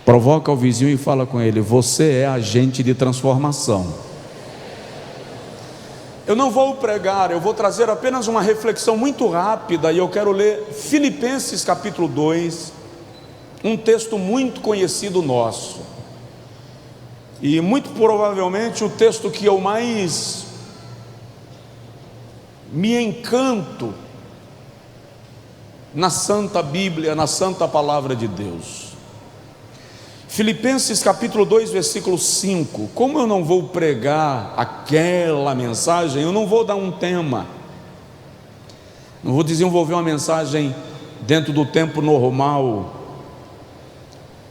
Provoca o vizinho e fala com ele: você é agente de transformação. Eu não vou pregar, eu vou trazer apenas uma reflexão muito rápida, e eu quero ler Filipenses capítulo 2, um texto muito conhecido nosso, e muito provavelmente o texto que eu mais me encanto na Santa Bíblia, na Santa Palavra de Deus. Filipenses capítulo 2, versículo 5. Como eu não vou pregar aquela mensagem, eu não vou dar um tema, não vou desenvolver uma mensagem dentro do tempo normal,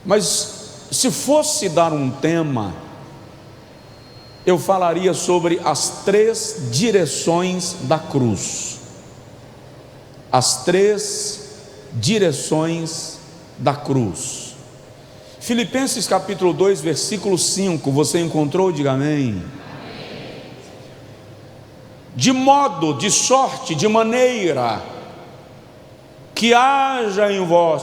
mas se fosse dar um tema, eu falaria sobre as 3 direções da cruz. As 3 direções da cruz. Filipenses capítulo 2, versículo 5, você encontrou? Diga amém. De modo, de sorte, de maneira que haja em vós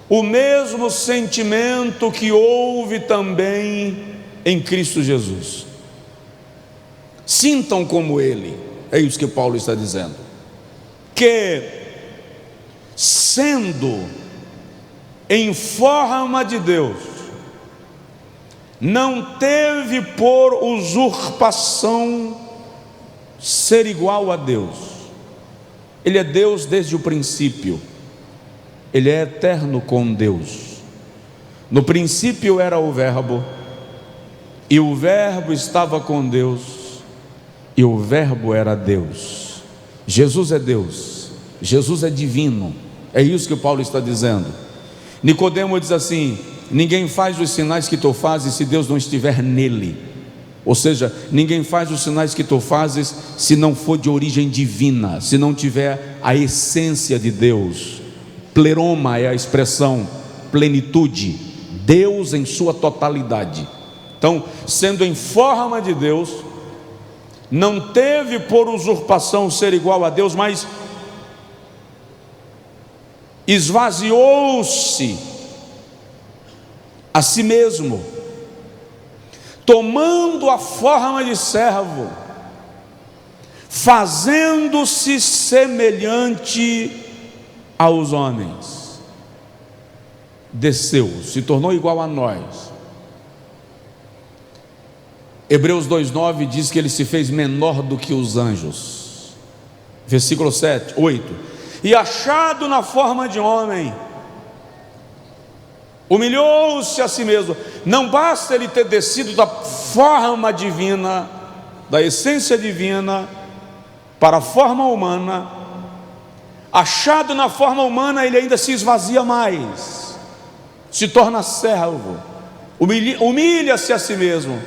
o mesmo sentimento que houve também em Cristo Jesus. Sintam como Ele, é isso que Paulo está dizendo, que sendo em forma de Deus, não teve por usurpação ser igual a Deus. Ele é Deus desde o princípio, Ele é eterno com Deus. No princípio era o Verbo, e o Verbo estava com Deus, e o Verbo era Deus. Jesus é Deus, Jesus é divino, é isso que Paulo está dizendo. Nicodemo diz assim: ninguém faz os sinais que tu fazes se Deus não estiver nele. Ou seja, ninguém faz os sinais que tu fazes se não for de origem divina, se não tiver a essência de Deus. Pleroma é a expressão, plenitude, Deus em sua totalidade. Então, sendo em forma de Deus, não teve por usurpação ser igual a Deus, mas esvaziou-se a si mesmo, tomando a forma de servo, fazendo-se semelhante aos homens. Desceu, se tornou igual a nós. Hebreus 2,9 diz que ele se fez menor do que os anjos. Versículo 8: e achado na forma de homem, humilhou-se a si mesmo. Não basta ele ter descido da forma divina, da essência divina, para a forma humana. Achado na forma humana, ele ainda se esvazia mais, se torna servo, humilha-se a si mesmo,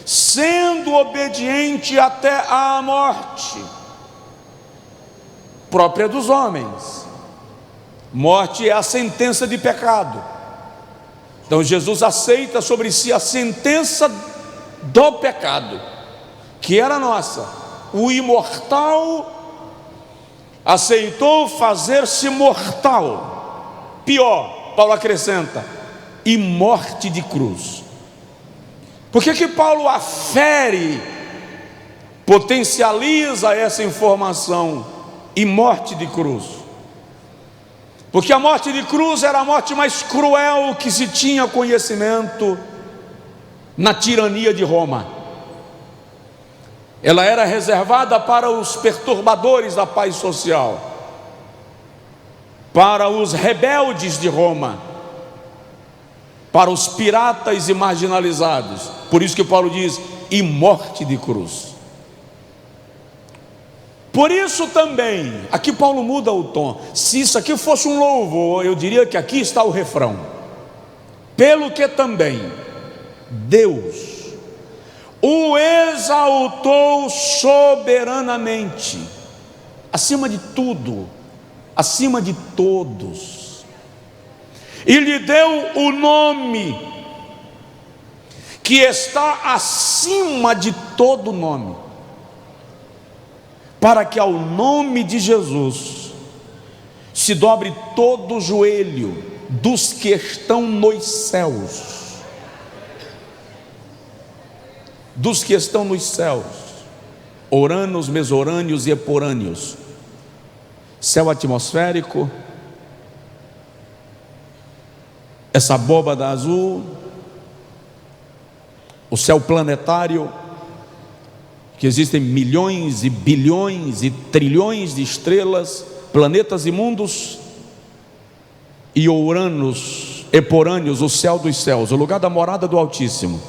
sendo obediente até à morte própria dos homens. Morte é a sentença de pecado. Então Jesus aceita sobre si a sentença do pecado, que era nossa. O imortal aceitou fazer-se mortal. Pior, Paulo acrescenta, e morte de cruz. Por que Paulo afere, potencializa essa informação, e morte de cruz? Porque a morte de cruz era a morte mais cruel que se tinha conhecimento na tirania de Roma. Ela era reservada para os perturbadores da paz social, para os rebeldes de Roma, para os piratas e marginalizados. Por isso que Paulo diz, e morte de cruz. Por isso também, aqui Paulo muda o tom. Se isso aqui fosse um louvor, eu diria que aqui está o refrão. Pelo que também Deus o exaltou soberanamente, acima de tudo, acima de todos, e lhe deu o nome que está acima de todo nome, para que ao nome de Jesus se dobre todo o joelho dos que estão nos céus. Dos que estão nos céus, orâneos, mesorâneos e eporâneos, céu atmosférico, essa abóbada azul, o céu planetário, que existem milhões e bilhões e trilhões de estrelas, planetas imundos, e Uranus, eporâneos, o céu dos céus, o lugar da morada do Altíssimo.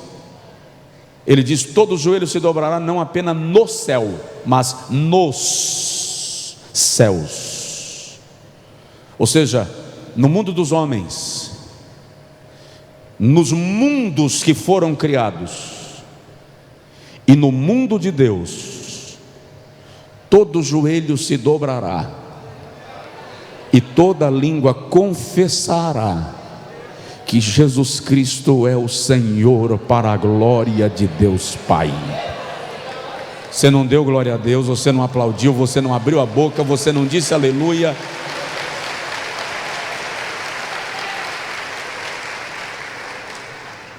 Ele diz: todo joelho se dobrará, não apenas no céu, mas nos céus. Ou seja, no mundo dos homens, nos mundos que foram criados, e no mundo de Deus, todo joelho se dobrará, e toda língua confessará que Jesus Cristo é o Senhor, para a glória de Deus Pai. Você não deu glória a Deus, você não aplaudiu, você não abriu a boca, você não disse aleluia.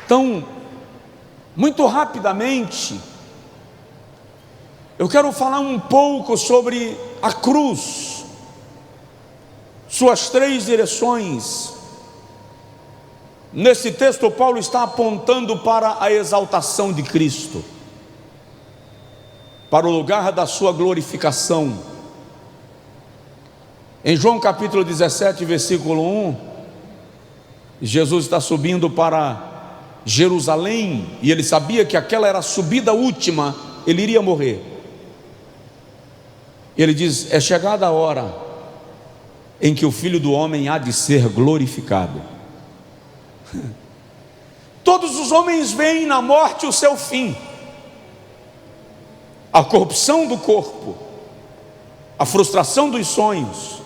Então, muito rapidamente, eu quero falar um pouco sobre a cruz, suas três direções. Nesse texto, Paulo está apontando para a exaltação de Cristo, para o lugar da sua glorificação. Em João capítulo 17, versículo 1, Jesus está subindo para Jerusalém, e ele sabia que aquela era a subida última, ele iria morrer. Ele diz: é chegada a hora em que o Filho do Homem há de ser glorificado. Todos os homens veem na morte o seu fim, a corrupção do corpo, a frustração dos sonhos,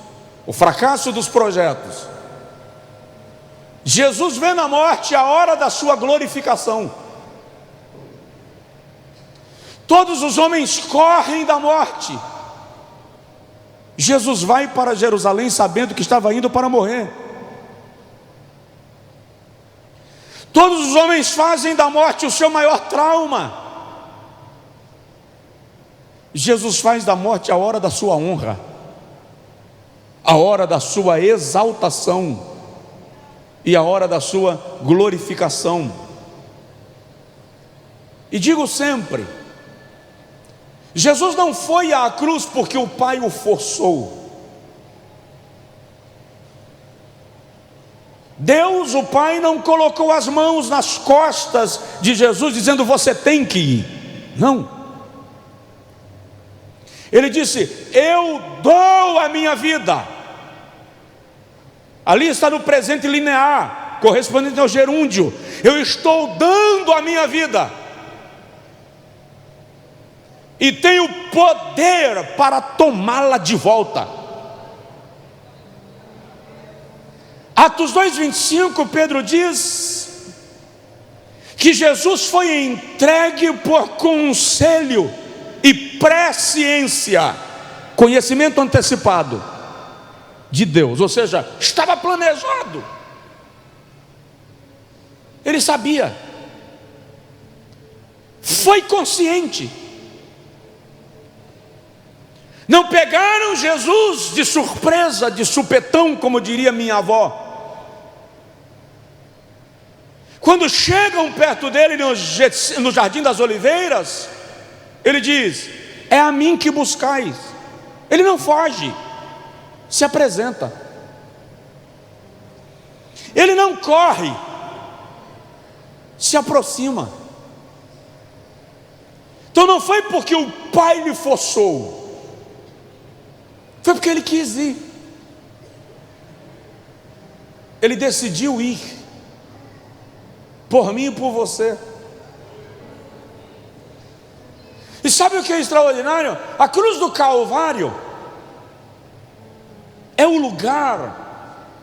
o fracasso dos projetos. Jesus vê na morte a hora da sua glorificação. Todos os homens correm da morte. Jesus vai para Jerusalém sabendo que estava indo para morrer. Todos os homens fazem da morte o seu maior trauma. Jesus faz da morte a hora da sua honra, a hora da sua exaltação e a hora da sua glorificação. E digo sempre, Jesus não foi à cruz porque o Pai o forçou. Deus, o Pai, não colocou as mãos nas costas de Jesus dizendo: você tem que ir. Não. Ele disse: eu dou a minha vida. Ali está no presente linear, correspondente ao gerúndio. Eu estou dando a minha vida, e tenho poder para tomá-la de volta. Atos 2:25, Pedro diz que Jesus foi entregue por conselho e presciência, conhecimento antecipado de Deus, ou seja, estava planejado. Ele sabia, foi consciente. Não pegaram Jesus de surpresa, de supetão, como diria minha avó. Quando chegam perto dele no Jardim das Oliveiras, ele diz: é a mim que buscais. Ele não foge, se apresenta. Ele não corre, se aproxima. Então não foi porque o Pai lhe forçou, foi porque ele quis ir. Ele decidiu ir, por mim e por você. E sabe o que é extraordinário? A cruz do Calvário é o lugar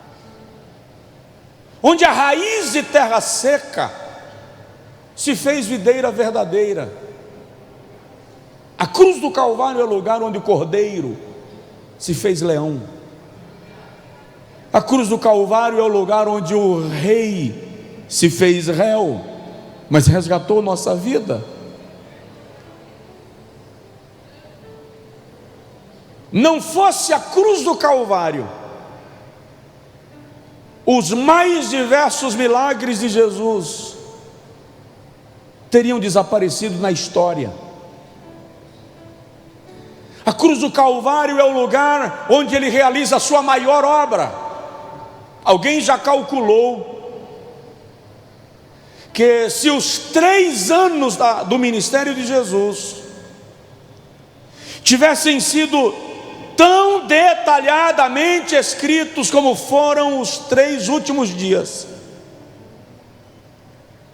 onde a raiz de terra seca se fez videira verdadeira. A cruz do Calvário é o lugar onde o cordeiro se fez leão. A cruz do Calvário é o lugar onde o rei se fez réu, mas resgatou nossa vida. Não fosse a cruz do Calvário, os mais diversos milagres de Jesus teriam desaparecido na história. A cruz do Calvário é o lugar onde ele realiza a sua maior obra. Alguém já calculou que se os 3 anos do ministério de Jesus tivessem sido tão detalhadamente escritos como foram os 3 últimos dias,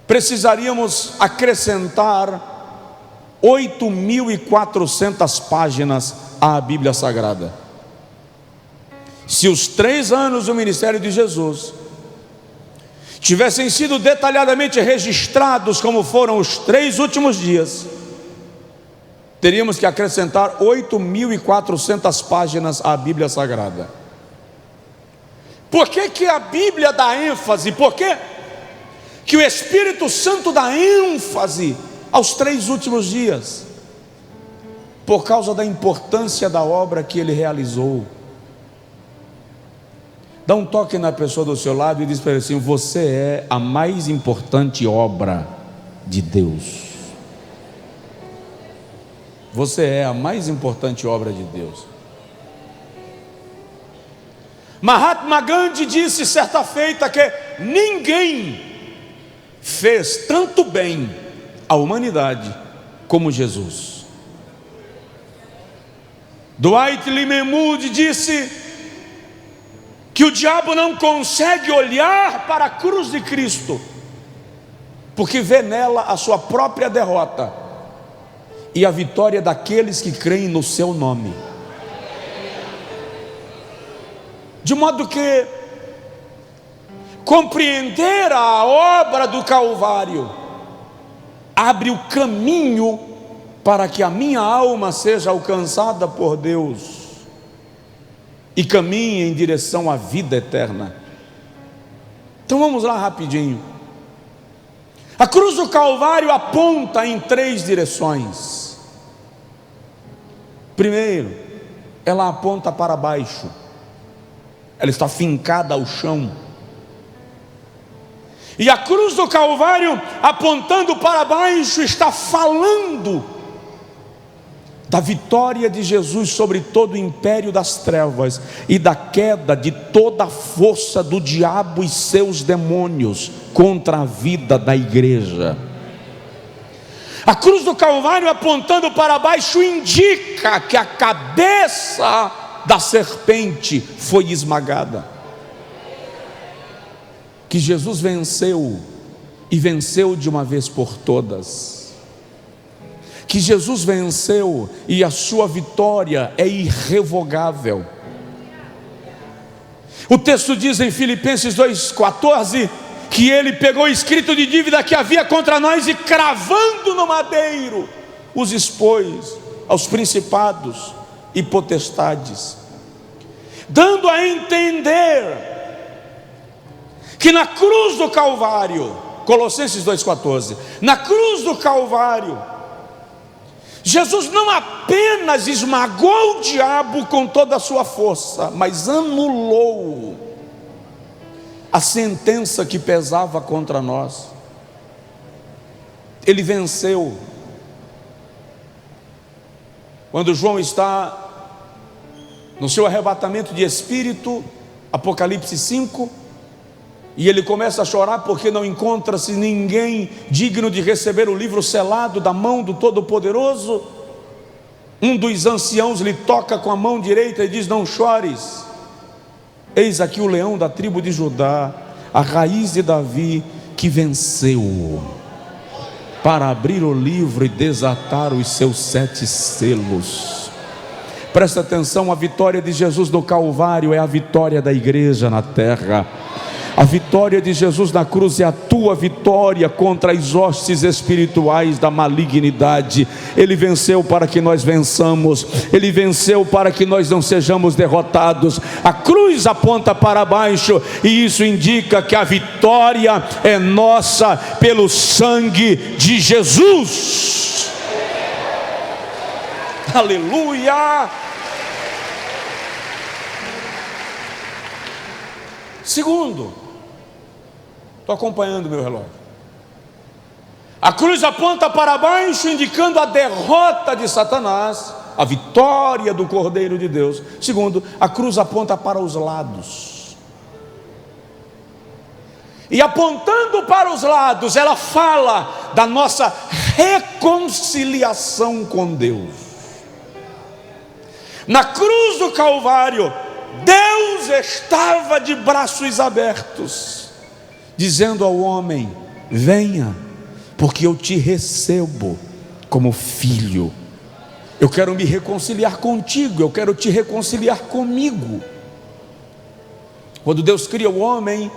precisaríamos acrescentar 8.400 páginas à Bíblia Sagrada. Se os 3 anos do ministério de Jesus tivessem sido detalhadamente registrados como foram os 3 últimos dias, teríamos que acrescentar 8.400 páginas à Bíblia Sagrada. Por que a Bíblia dá ênfase? Por que o Espírito Santo dá ênfase aos 3 últimos dias? Por causa da importância da obra que ele realizou. Dá um toque na pessoa do seu lado e diz para ele assim: você é a mais importante obra de Deus. Você é a mais importante obra de Deus. Mahatma Gandhi disse certa feita que ninguém fez tanto bem à humanidade como Jesus. Dwight Lyman Moody disse que o diabo não consegue olhar para a cruz de Cristo, porque vê nela a sua própria derrota e a vitória daqueles que creem no seu nome. De modo que compreender a obra do Calvário abre o caminho para que a minha alma seja alcançada por Deus e caminhe em direção à vida eterna. Então vamos lá rapidinho. A cruz do Calvário aponta em 3 direções. Primeiro, ela aponta para baixo. Ela está fincada ao chão. E a cruz do Calvário, apontando para baixo, está falando da vitória de Jesus sobre todo o império das trevas e da queda de toda a força do diabo e seus demônios contra a vida da igreja. A cruz do Calvário, apontando para baixo, indica que a cabeça da serpente foi esmagada, que Jesus venceu e venceu de uma vez por todas, que Jesus venceu e a sua vitória é irrevogável. O texto diz em Filipenses 2,14 que ele pegou o escrito de dívida que havia contra nós e, cravando no madeiro, os expôs aos principados e potestades, dando a entender que na cruz do Calvário, Colossenses 2,14, na cruz do Calvário, Jesus não apenas esmagou o diabo com toda a sua força, mas anulou a sentença que pesava contra nós. Ele venceu. Quando João está no seu arrebatamento de espírito, Apocalipse 5, e ele começa a chorar porque não encontra-se ninguém digno de receber o livro selado da mão do Todo-Poderoso, um dos anciãos lhe toca com a mão direita e diz: não chores, eis aqui o leão da tribo de Judá, a raiz de Davi, que venceu para abrir o livro e desatar os seus 7 selos. Presta atenção, a vitória de Jesus no Calvário é a vitória da igreja na terra. A vitória de Jesus na cruz é a tua vitória contra as hostes espirituais da malignidade. Ele venceu para que nós vençamos, Ele venceu para que nós não sejamos derrotados. A cruz aponta para baixo, e isso indica que a vitória é nossa pelo sangue de Jesus. Aleluia! Segundo, estou acompanhando meu relógio. A cruz aponta para baixo, indicando a derrota de Satanás, a vitória do Cordeiro de Deus. Segundo, a cruz aponta para os lados. E apontando para os lados, ela fala da nossa reconciliação com Deus. Na cruz do Calvário, Deus estava de braços abertos, dizendo ao homem: venha, porque eu te recebo como filho. Eu quero me reconciliar contigo, eu quero te reconciliar comigo. Quando Deus cria o homem,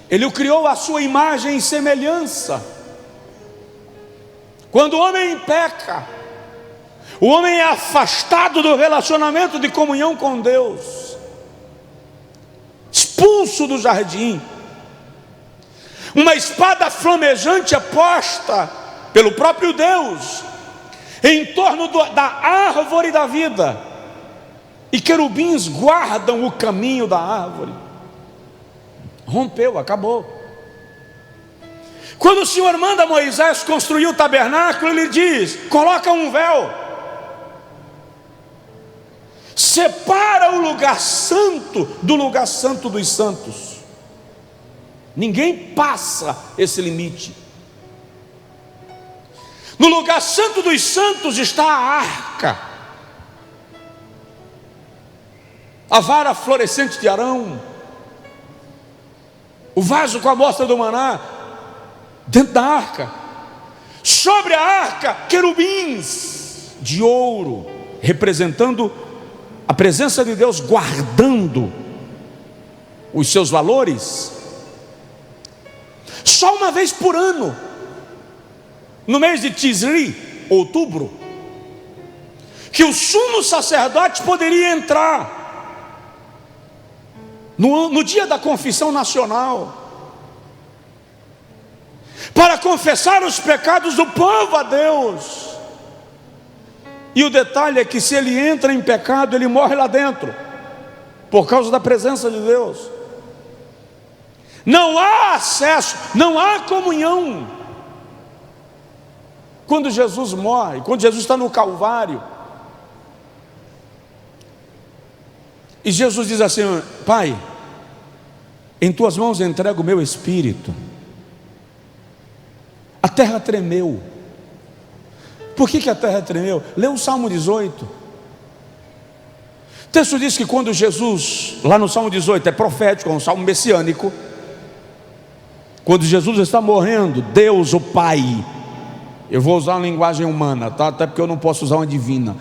Ele o criou à sua imagem e semelhança. Quando o homem peca, o homem é afastado do relacionamento de comunhão com Deus, expulso do jardim. Uma espada flamejante é posta pelo próprio Deus em torno da árvore da vida, e querubins guardam o caminho da árvore. Rompeu, acabou. Quando o Senhor manda Moisés construir o tabernáculo, Ele diz: coloca um véu, separa o lugar santo do lugar santo dos santos. Ninguém passa esse limite. No lugar santo dos santos está a arca, a vara florescente de Arão, o vaso com a amostra do maná dentro da arca. Sobre a arca, querubins de ouro, representando a presença de Deus, guardando os seus valores. Só uma vez por ano, no mês de Tisri, outubro, que o sumo sacerdote poderia entrar no dia da confissão nacional, para confessar os pecados do povo a Deus. E o detalhe é que se ele entra em pecado, ele morre lá dentro, por causa da presença de Deus. Não há acesso, não há comunhão. Quando Jesus morre, quando Jesus está no Calvário, e Jesus diz assim: Pai, em tuas mãos entrego o meu espírito. A terra tremeu. Por que a terra tremeu? Lê o Salmo 18. O texto diz que quando Jesus, lá no Salmo 18, é profético, é um salmo messiânico. Quando Jesus está morrendo, Deus o Pai, eu vou usar uma linguagem humana, tá? Até porque eu não posso usar uma divina.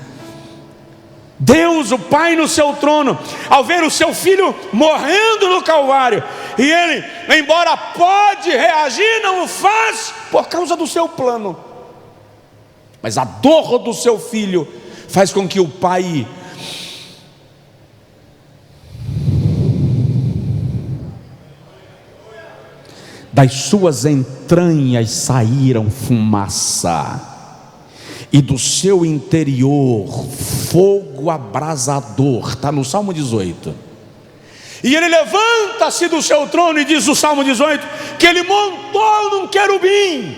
Deus o Pai no seu trono, ao ver o seu filho morrendo no Calvário, e ele, embora pode reagir, não o faz por causa do seu plano, mas a dor do seu filho faz com que o Pai das suas entranhas saíram fumaça, e do seu interior fogo abrasador. Está no Salmo 18. E ele levanta-se do seu trono, e diz o Salmo 18, que ele montou num querubim.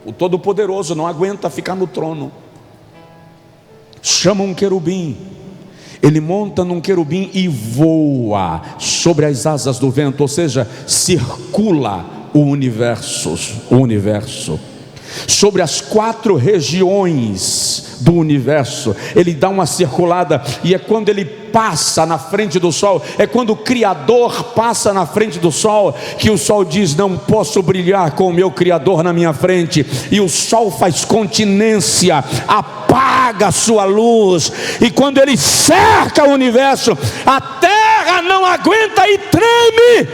O Todo-Poderoso não aguenta ficar no trono, chama um querubim, ele monta num querubim e voa sobre as asas do vento, ou seja, circula o universo, sobre as 4 regiões do universo, ele dá uma circulada, e é quando ele passa na frente do sol, é quando o Criador passa na frente do sol, que o sol diz: não posso brilhar com o meu Criador na minha frente, e o sol faz continência, apaga a sua luz, e quando ele cerca o universo, a terra terra não aguenta e treme.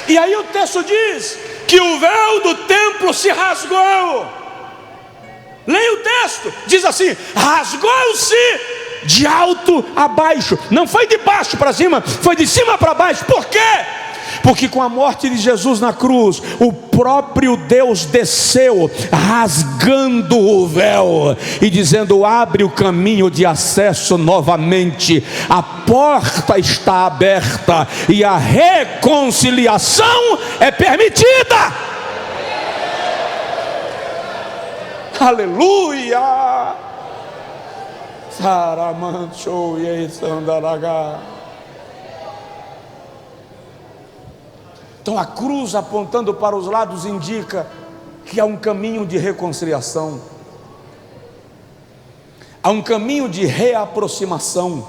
E aí o texto diz que o véu do templo se rasgou. Leia o texto, diz assim: rasgou-se de alto a baixo. Não foi de baixo para cima, foi de cima para baixo. Por quê? Porque com a morte de Jesus na cruz, o próprio Deus desceu, rasgando o véu e dizendo: abre o caminho de acesso novamente, a porta está aberta e a reconciliação é permitida. Aleluia! Saramancho e Sandaraga. Então a cruz apontando para os lados indica que há um caminho de reconciliação, há um caminho de reaproximação.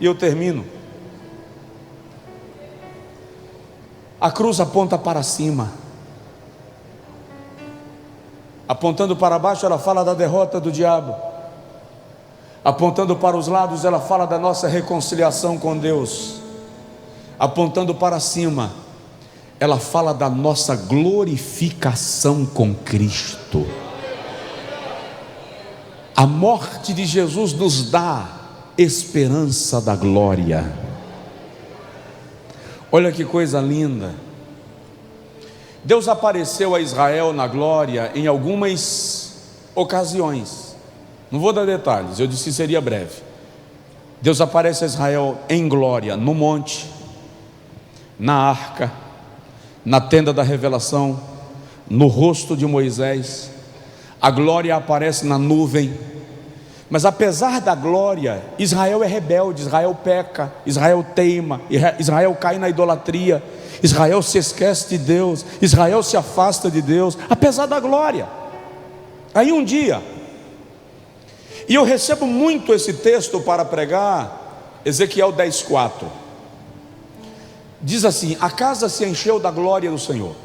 E eu termino. A cruz aponta para cima, apontando para baixo ela fala da derrota do diabo, apontando para os lados ela fala da nossa reconciliação com Deus, apontando para cima ela fala da nossa glorificação com Cristo. A morte de Jesus nos dá esperança da glória. Olha que coisa linda. Deus apareceu a Israel na glória em algumas ocasiões. Não vou dar detalhes, eu disse que seria breve. Deus aparece a Israel em glória no monte, na arca, na tenda da revelação, no rosto de Moisés. A glória aparece na nuvem. Mas apesar da glória, Israel é rebelde, Israel peca, Israel teima, Israel cai na idolatria, Israel se esquece de Deus, Israel se afasta de Deus, apesar da glória. Aí um dia, e eu recebo muito esse texto para pregar, Ezequiel 10:4. Diz assim: a casa se encheu da glória do Senhor.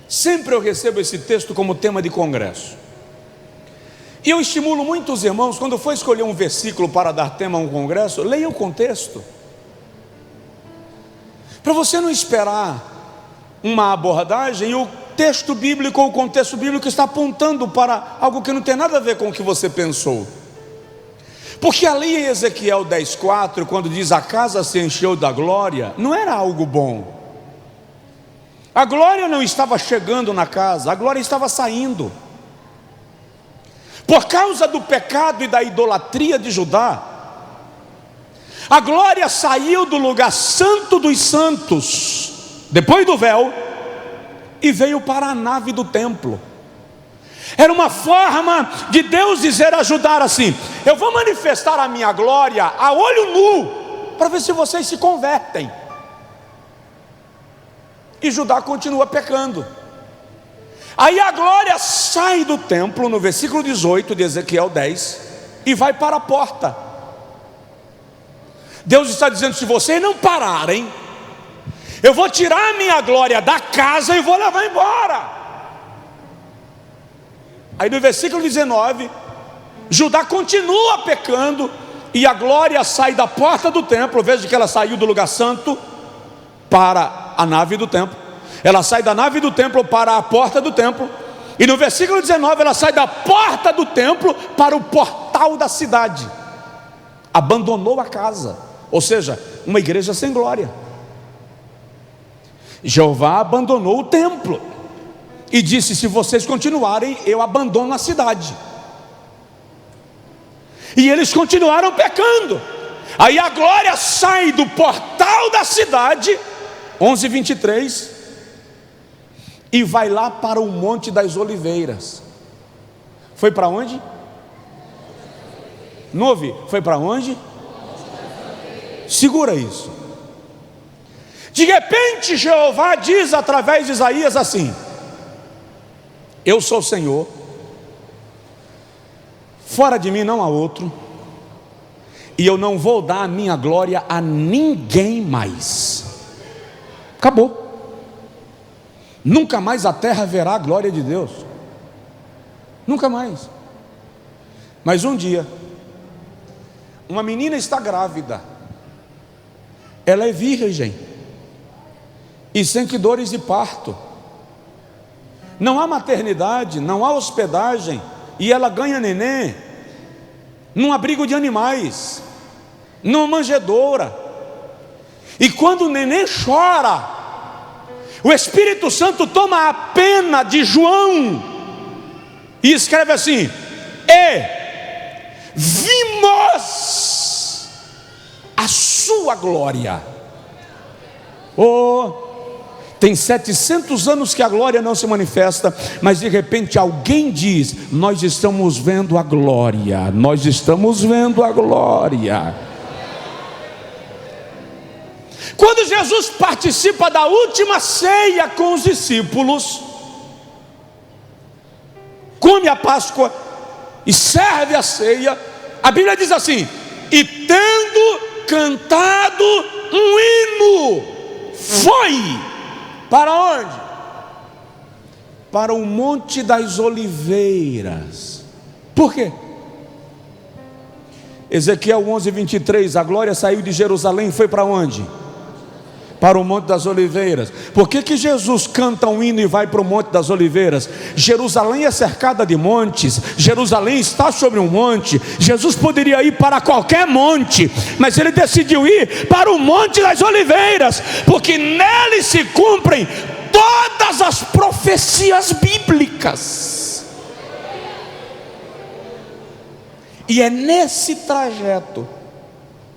Sempre eu recebo esse texto como tema de congresso. E eu estimulo muito os irmãos, quando for escolher um versículo para dar tema a um congresso, leia o contexto, para você não esperar uma abordagem e o texto bíblico ou o contexto bíblico está apontando para algo que não tem nada a ver com o que você pensou. Porque ali em Ezequiel 10:4, quando diz a casa se encheu da glória, não era algo bom. A glória não estava chegando na casa, a glória estava saindo. Por causa do pecado e da idolatria de Judá, a glória saiu do lugar santo dos santos, depois do véu, e veio para a nave do templo. Era uma forma de Deus dizer a Judá assim: eu vou manifestar a minha glória a olho nu, para ver se vocês se convertem. E Judá continua pecando. Aí a glória sai do templo, no versículo 18 de Ezequiel 10, e vai para a porta. Deus está dizendo: se vocês não pararem, eu vou tirar a minha glória da casa e vou levar embora. Aí no versículo 19, Judá continua pecando, e a glória sai da porta do templo. Veja que ela saiu do lugar santo para a nave do templo. Ela sai da nave do templo para a porta do templo. E no versículo 19 ela sai da porta do templo para o portal da cidade. Abandonou a casa, ou seja, uma igreja sem glória. Jeová abandonou o templo e disse: se vocês continuarem, eu abandono a cidade. E eles continuaram pecando. Aí a glória sai do portal da cidade, 11:23, e vai lá para o Monte das Oliveiras. Foi para onde? Não ouvi. Foi para onde? Segura isso. De repente Jeová diz através de Isaías assim: eu sou o Senhor, fora de mim não há outro, e eu não vou dar a minha glória a ninguém mais. Acabou. Nunca mais a terra verá a glória de Deus. Nunca mais. Mas um dia, uma menina está grávida. Ela é virgem e sente dores de parto. Não há maternidade, não há hospedagem, e ela ganha neném num abrigo de animais, numa manjedoura. E quando o neném chora, o Espírito Santo toma a pena de João e escreve assim: vimos a sua glória. Tem 700 anos que a glória não se manifesta, mas de repente alguém diz: nós estamos vendo a glória, nós estamos vendo a glória. Quando Jesus participa da última ceia com os discípulos, come a Páscoa e serve a ceia, a Bíblia diz assim: e tendo cantado um hino, foi para onde? Para o Monte das Oliveiras. Por quê? Ezequiel 11:23, a glória saiu de Jerusalém e foi para onde? Para o Monte das Oliveiras. Por que Jesus canta um hino e vai para o Monte das Oliveiras? Jerusalém é cercada de montes, Jerusalém está sobre um monte. Jesus poderia ir para qualquer monte, mas ele decidiu ir para o Monte das Oliveiras, porque nele se cumprem todas as profecias bíblicas. E é nesse trajeto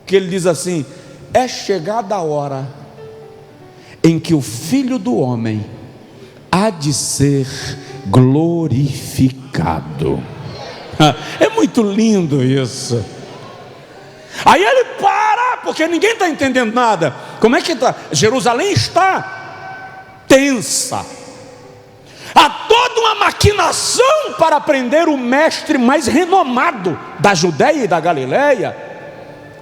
que ele diz assim: é chegada a hora em que o Filho do Homem há de ser glorificado. É muito lindo isso. Aí ele para, porque ninguém está entendendo nada. Como é que está? Jerusalém está tensa. Há toda uma maquinação para prender o mestre mais renomado da Judéia e da Galileia.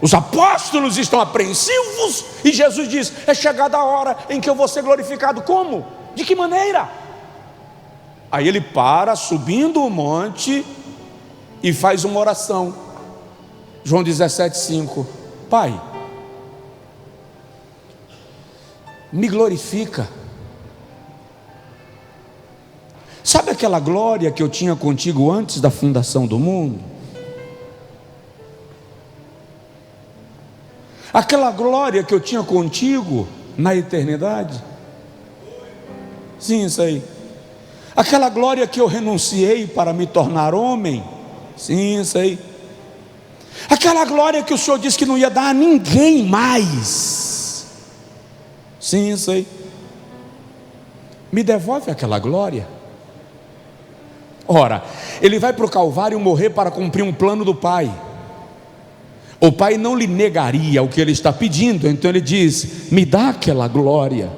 Os apóstolos estão apreensivos e Jesus diz: é chegada a hora em que eu vou ser glorificado. Como? De que maneira? Aí ele para, subindo o monte, e faz uma oração. João 17:5: Pai, me glorifica. Sabe aquela glória que eu tinha contigo antes da fundação do mundo? Aquela glória que eu tinha contigo na eternidade? Sim, isso aí. Aquela glória que eu renunciei para me tornar homem? Sim, isso aí. Aquela glória que o Senhor disse que não ia dar a ninguém mais? Sim, isso aí. Me devolve aquela glória. Ora, ele vai para o Calvário morrer para cumprir um plano do Pai. O Pai não lhe negaria o que ele está pedindo, então ele diz: me dá aquela glória.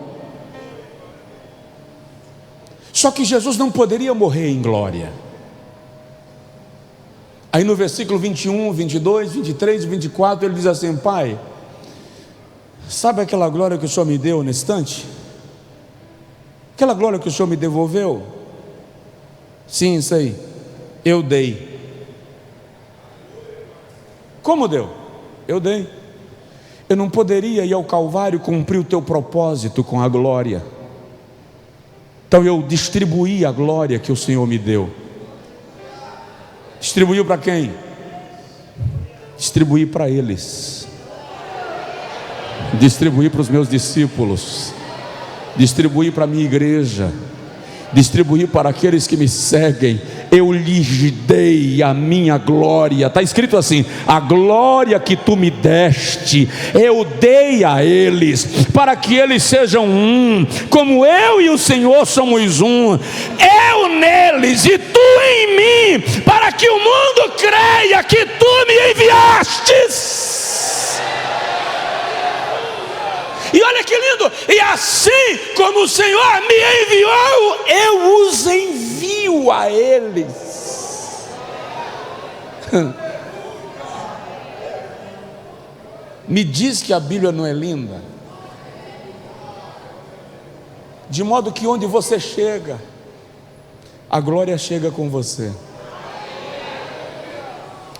Só que Jesus não poderia morrer em glória. Aí no versículo 21, 22, 23 e 24 ele diz assim: Pai, sabe aquela glória que o Senhor me deu nesse instante? Aquela glória que o Senhor me devolveu? Sim, isso aí, eu dei. Como deu? Eu dei. Eu não poderia ir ao Calvário cumprir o teu propósito com a glória. Então eu distribuí a glória que o Senhor me deu. Distribuiu para quem? Distribuí para eles. Distribuí para os meus discípulos. Distribuí para a minha igreja. Distribuí para aqueles que me seguem. Eu lhes dei a minha glória. Está escrito assim: a glória que tu me deste, eu dei a eles, para que eles sejam um, como eu e o Senhor somos um. Eu neles e tu em mim, para que o mundo creia que tu me enviastes. E olha que lindo: e assim como o Senhor me enviou, eu os envio a eles. Me diz que a Bíblia não é linda. de modo que onde você chega, a glória chega com você.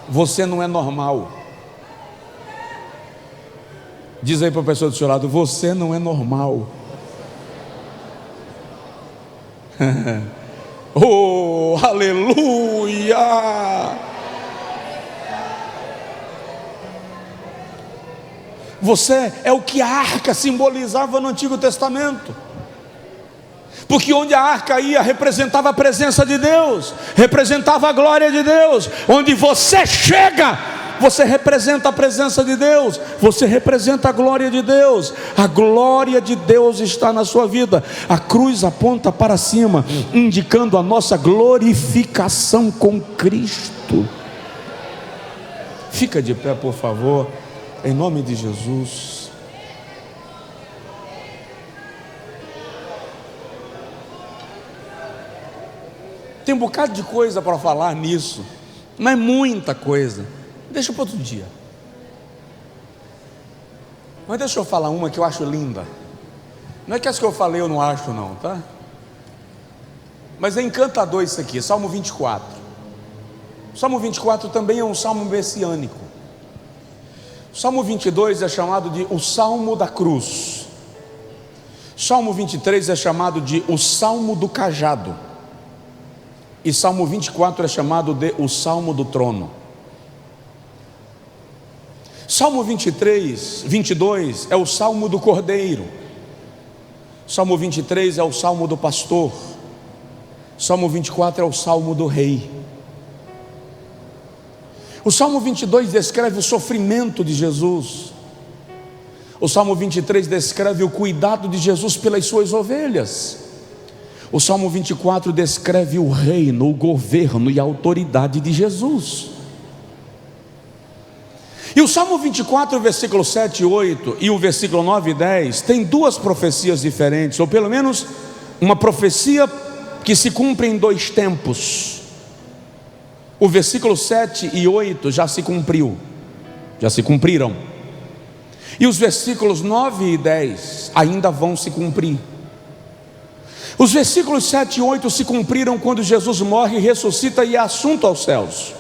Você não é normal. Diz aí para a pessoa do seu lado: você não é normal. Oh, aleluia! Você é o que a arca simbolizava no Antigo Testamento, porque onde a arca ia representava a presença de Deus, representava a glória de Deus. Onde você chega, você representa a presença de Deus, você representa a glória de Deus. A glória de Deus está na sua vida. A cruz aponta para cima, indicando a nossa glorificação com Cristo. Fica de pé, por favor, em nome de Jesus. Tem um bocado de coisa para falar nisso, mas muita coisa. Deixa para outro dia. Mas deixa eu falar uma que eu acho linda. Não é que as que eu falei eu não acho não, tá? Mas é encantador isso aqui, Salmo 24. O Salmo 24 também é um salmo messiânico. O Salmo 22 é chamado de o Salmo da Cruz. O Salmo 23 é chamado de o Salmo do Cajado. E Salmo 24 é chamado de o Salmo do Trono. Salmo 22 é o Salmo do Cordeiro. Salmo 23 é o Salmo do Pastor. Salmo 24 é o Salmo do Rei. O Salmo 22 descreve o sofrimento de Jesus. O Salmo 23 descreve o cuidado de Jesus pelas suas ovelhas. O Salmo 24 descreve o reino, o governo e a autoridade de Jesus. E o Salmo 24, versículo 7 e 8 e o versículo 9 e 10 tem duas profecias diferentes, ou pelo menos uma profecia que se cumpre em dois tempos. O versículo 7 e 8 já se cumpriram. E os versículos 9 e 10 ainda vão se cumprir. Os versículos 7 e 8 se cumpriram quando Jesus morre, ressuscita e é assunto aos céus.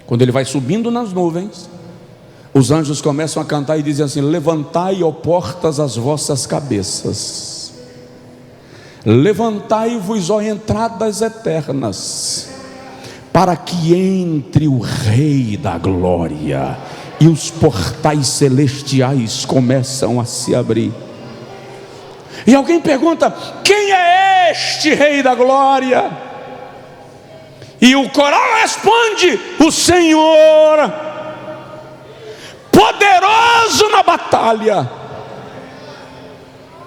Quando ele vai subindo nas nuvens, os anjos começam a cantar e dizem assim: levantai, ó portas, as vossas cabeças, levantai-vos, ó entradas eternas, para que entre o Rei da Glória. E os portais celestiais começam a se abrir. E alguém pergunta: quem é este Rei da Glória? E o coral responde: o Senhor, poderoso na batalha.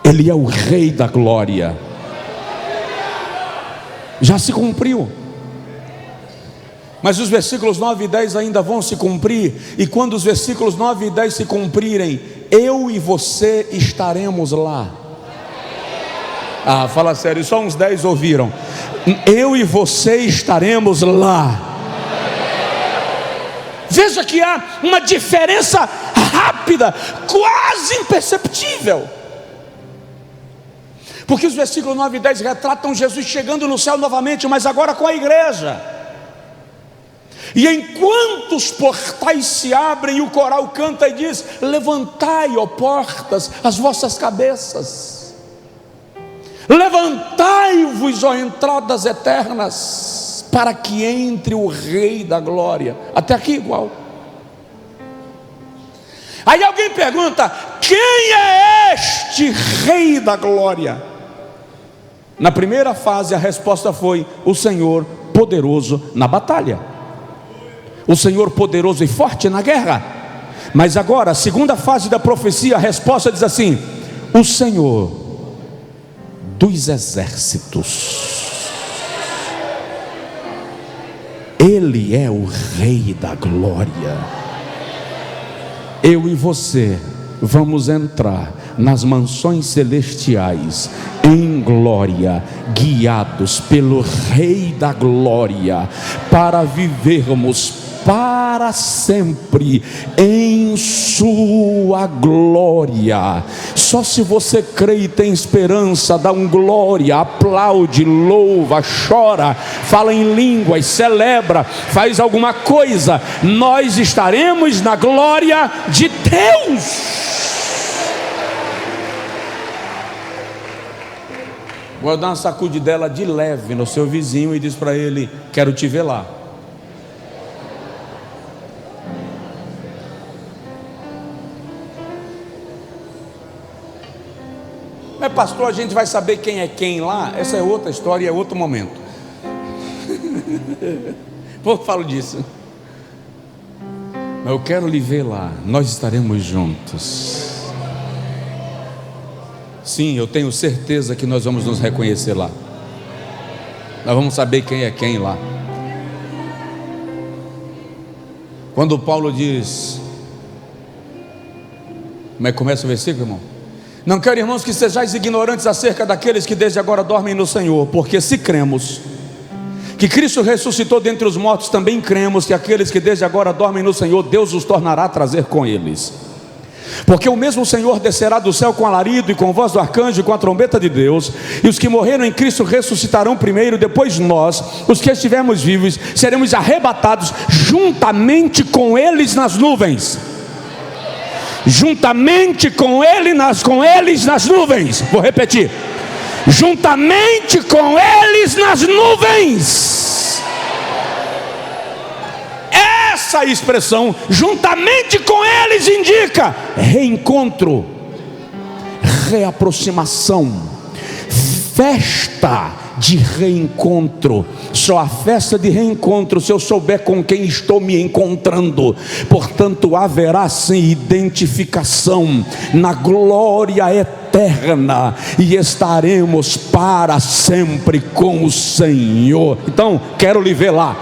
Ele é o Rei da Glória. Já se cumpriu. Mas os versículos 9 e 10 ainda vão se cumprir. E quando os versículos 9 e 10 se cumprirem, eu e você estaremos lá. Ah, fala sério, só uns 10 ouviram. Eu e você estaremos lá. Veja que há uma diferença rápida, quase imperceptível. Porque os versículos 9 e 10 retratam Jesus chegando no céu novamente, mas agora com a igreja. E enquanto os portais se abrem, o coral canta e diz: levantai, ó portas, as vossas cabeças, levantai-vos, ó entradas eternas, para que entre o Rei da Glória. Até aqui igual. Aí alguém pergunta: quem é este Rei da Glória? Na primeira fase a resposta foi: o Senhor poderoso na batalha, o Senhor poderoso e forte na guerra. Mas agora, a segunda fase da profecia, a resposta diz assim: o Senhor dos exércitos. Ele é o Rei da Glória. Eu e você vamos entrar nas mansões celestiais em glória, guiados pelo Rei da Glória, para vivermos para sempre em em sua glória. Só se você crê e tem esperança, dá um glória, aplaude, louva, chora, fala em línguas, celebra, faz alguma coisa, nós estaremos na glória de Deus. Vou dar uma sacudidela de leve no seu vizinho e diz para ele: quero te ver lá. Mas pastor, a gente vai saber quem é quem lá? Essa é outra história, é outro momento. Pouco falo disso. Mas eu quero lhe ver lá, nós estaremos juntos. Sim, eu tenho certeza que nós vamos nos reconhecer lá. Nós vamos saber quem é quem lá. Quando Paulo diz, como é que começa o versículo, irmão? Não quero, irmãos, que sejais ignorantes acerca daqueles que desde agora dormem no Senhor, porque se cremos que Cristo ressuscitou dentre os mortos, também cremos que aqueles que desde agora dormem no Senhor, Deus os tornará a trazer com eles. Porque o mesmo Senhor descerá do céu com alarido e com voz do arcanjo e com a trombeta de Deus, e os que morreram em Cristo ressuscitarão primeiro, depois nós, os que estivermos vivos, seremos arrebatados juntamente com eles nas nuvens. Juntamente com eles nas nuvens. Vou repetir: juntamente com eles nas nuvens. Essa expressão, juntamente com eles, indica reencontro, reaproximação, festa de reencontro. Só a festa de reencontro se eu souber com quem estou me encontrando. Portanto, haverá sim identificação na glória eterna e estaremos para sempre com o Senhor. Então, quero lhe ver lá.